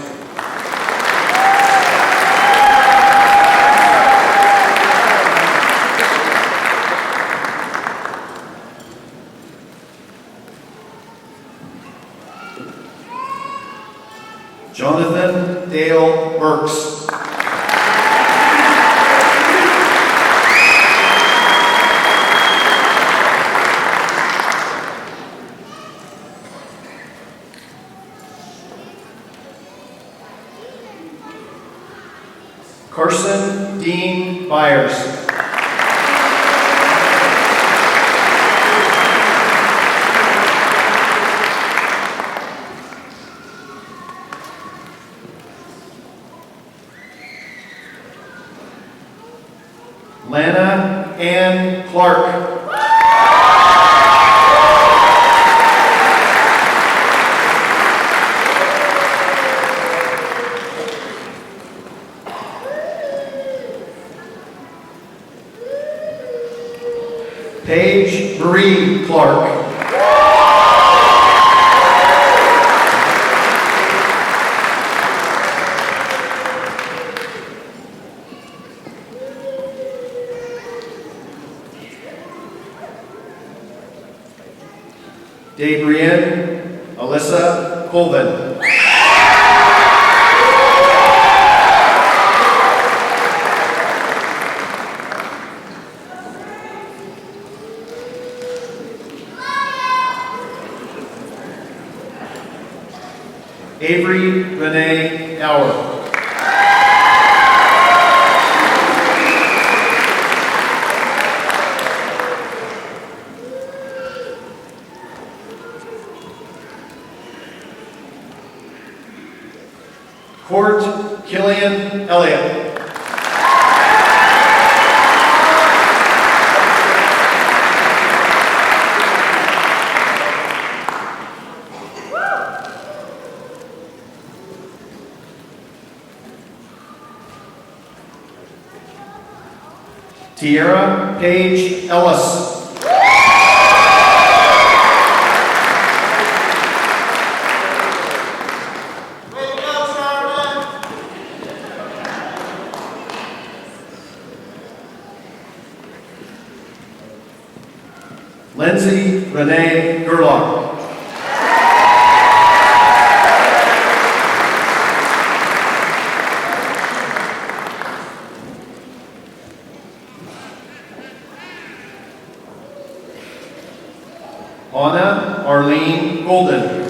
Jonathan Dale Burks. Carson Dean Byers. Lana Ann Clark. Paige Marie Clark. Dabrienne Alyssa Colvin. Avery Renee Auer. Court Killian Elliott. Tierra Paige Ellis. Lindsay Renee Gerlach. Anna Arlene Golden.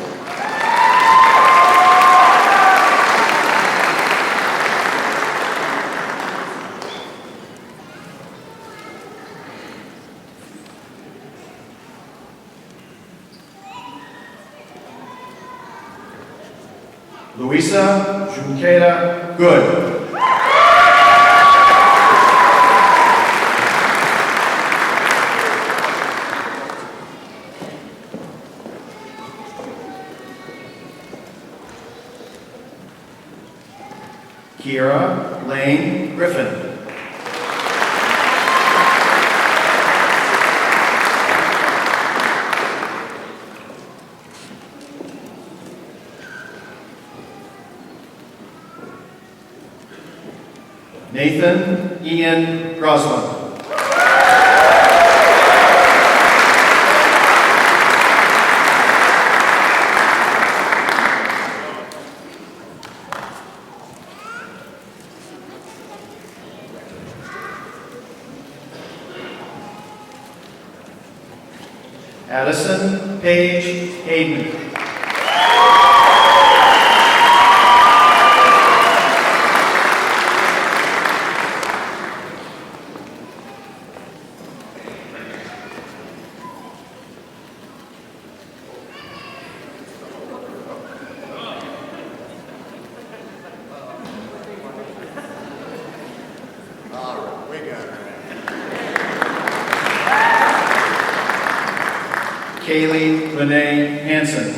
Luisa Junqueira Good. Kiera Lane Griffin. Nathan Ian Grossman. Addison Paige Hayden. Kaylee Renee Hansen.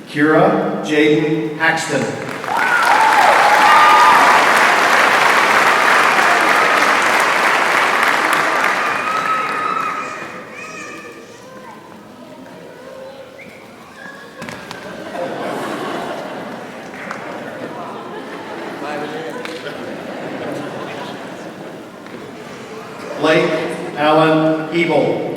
Kira Jaden Haxton. Blake Allen Ebel.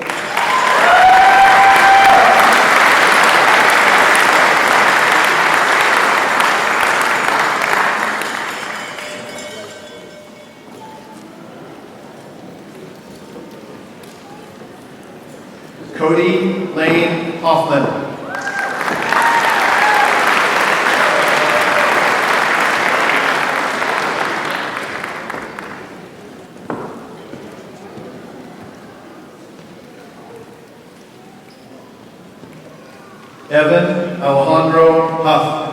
Cody Lane Hoffman. Evan Alejandro Huff.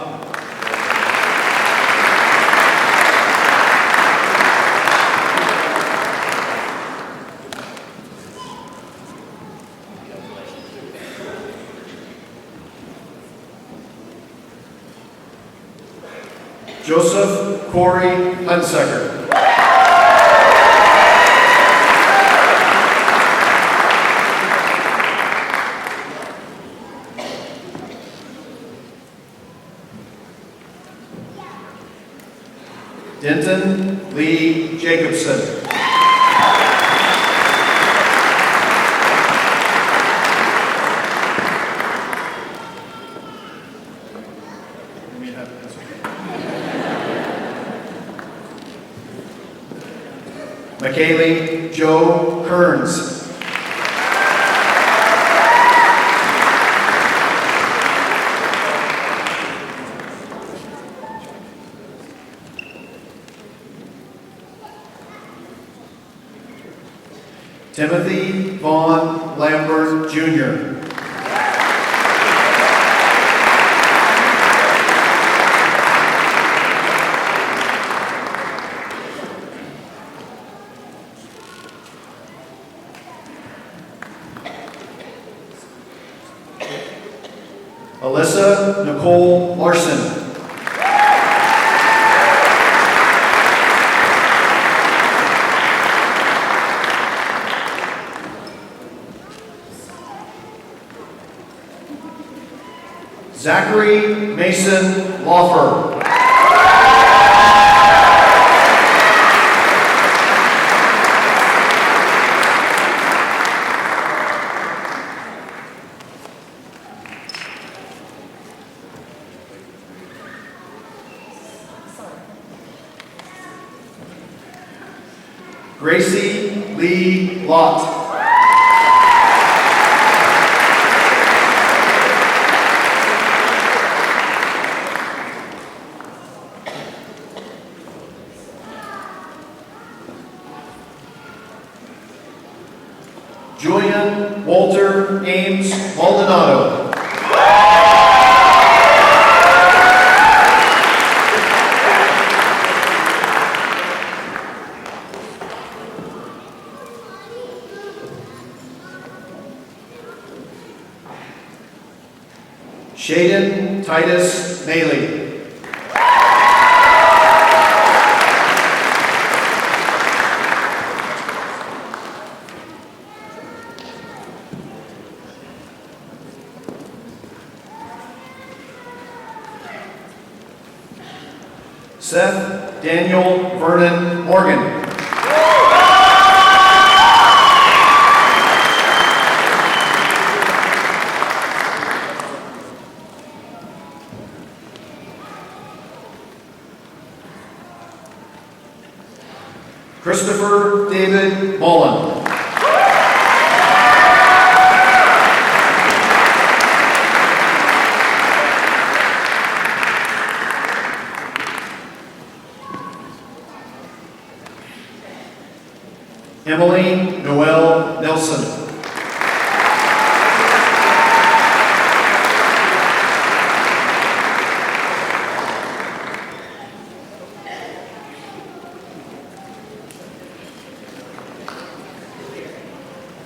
Joseph Corey Hunsaker. Denton Lee Jacobson. McKaylee Joe Kearns. Timothy Vaughn Lambert Jr. Alyssa Nicole Larson. Zachary Mason Lawfer. Gracie Lee Lott. Julian Walter Ames Maldonado. Shaden Titus Maley. Seth Daniel Vernon Morgan. Christopher David Mullen. Emily Noel Nelson.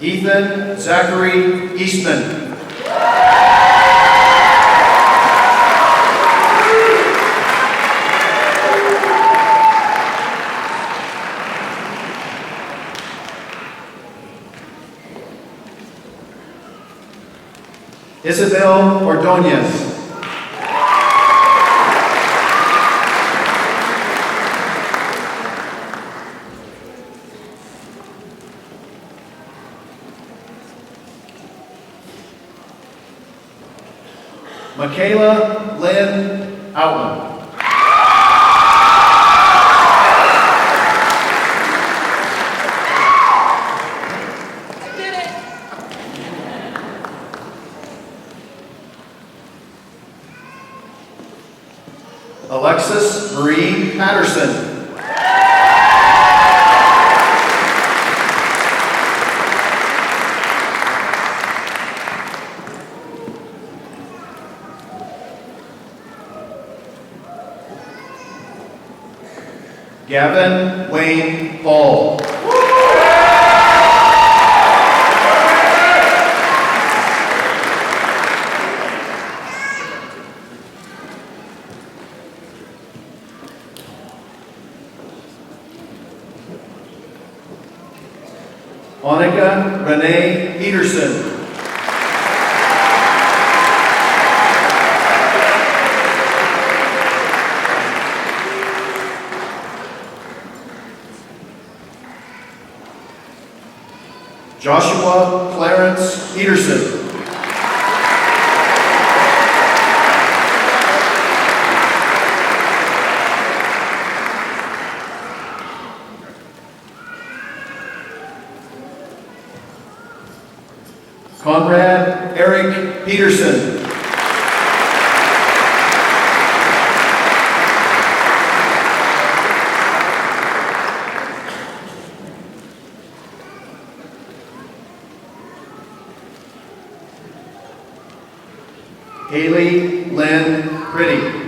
Ethan Zachary Eastman. Isabel Ordonez. Michaela Lynn Outland. Alexis Marie Patterson. Gavin Wayne Paul. Monica Renee Peterson. Joshua Clarence Peterson. Conrad Eric Peterson. Haley Lynn Pretty.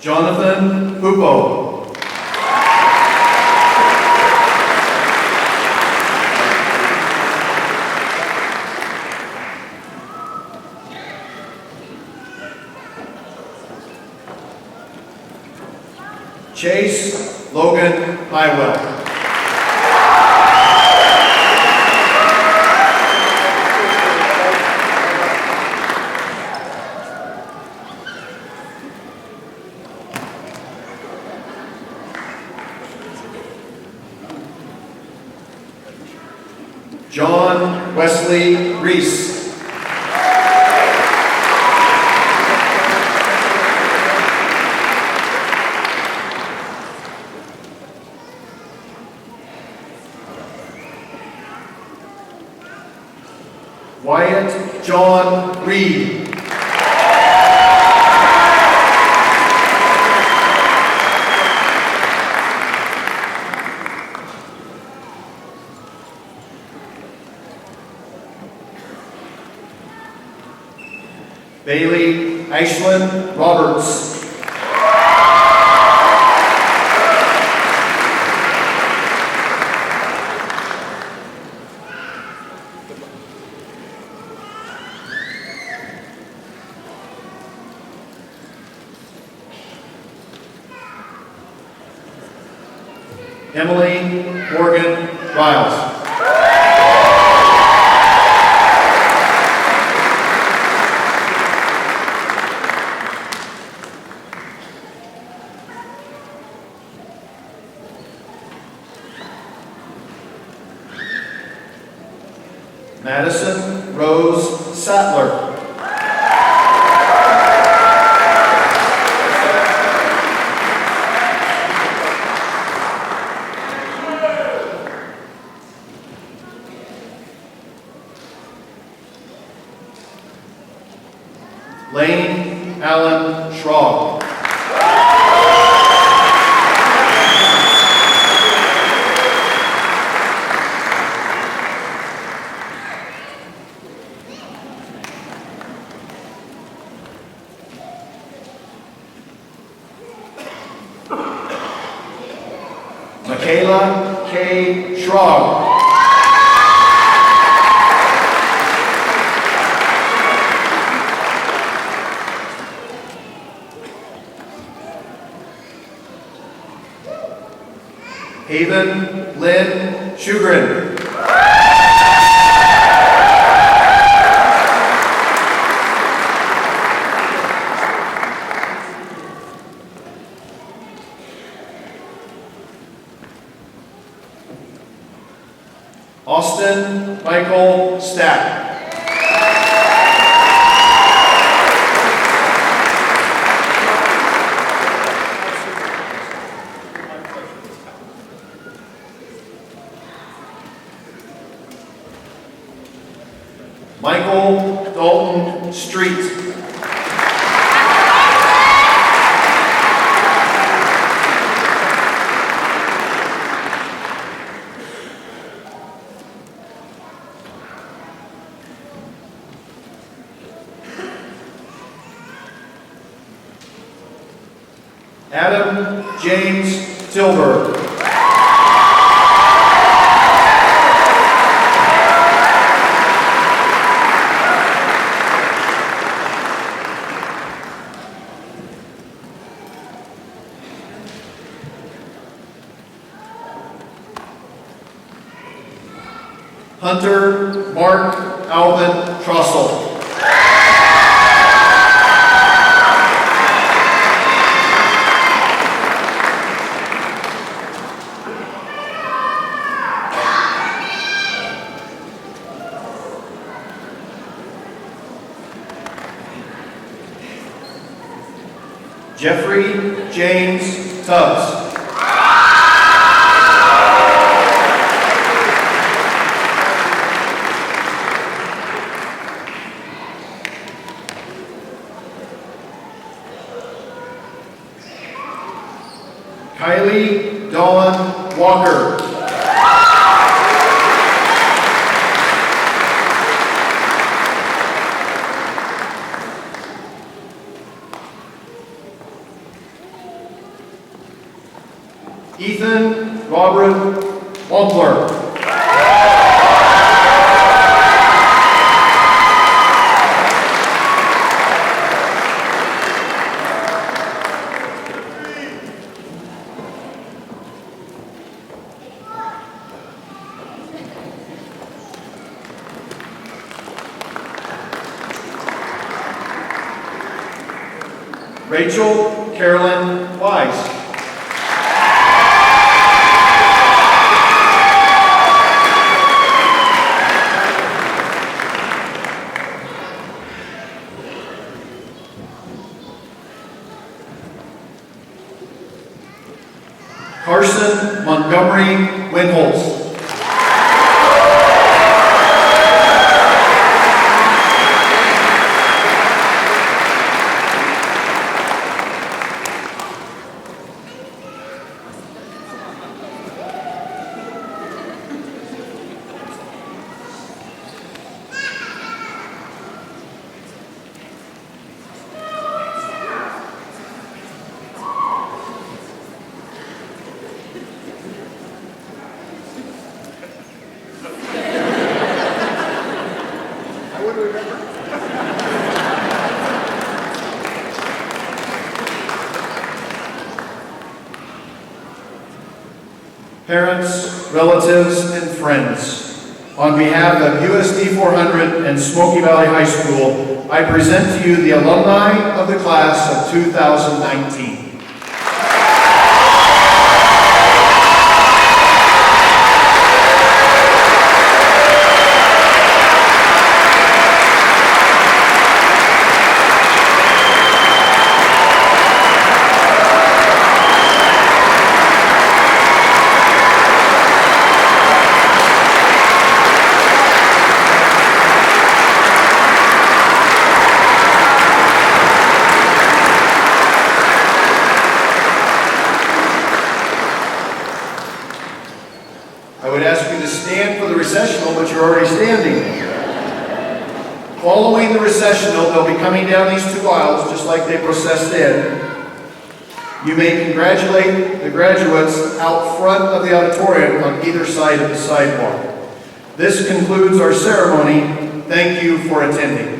Jonathan Pupo. Chase Logan Highwell. John Wesley Reese. Wyatt John Reed. Bailey Ashlyn Roberts. Emily Morgan Riles. Madison Rose Sattler. Lane Allen Schraub. Strong. Haven Lynn Shugren. Austin Michael Stack. Michael Dalton Street. Adam James Tilburg. Hunter Mark Alvin Trossel. Jeffrey James Tubbs. Kylie Dawn Walker. Ethan Robert Wampler. Rachel Carolyn Wise. Carson Montgomery Winholz. Parents, relatives, and friends, on behalf of USD 400 and Smoky Valley High School, I present to you the alumni of the class of 2019. I would ask you to stand for the recessional, but you're already standing. Following the recessional, they'll be coming down these two aisles just like they processed in. You may congratulate the graduates out front of the auditorium on either side of the sidewalk. This concludes our ceremony. Thank you for attending.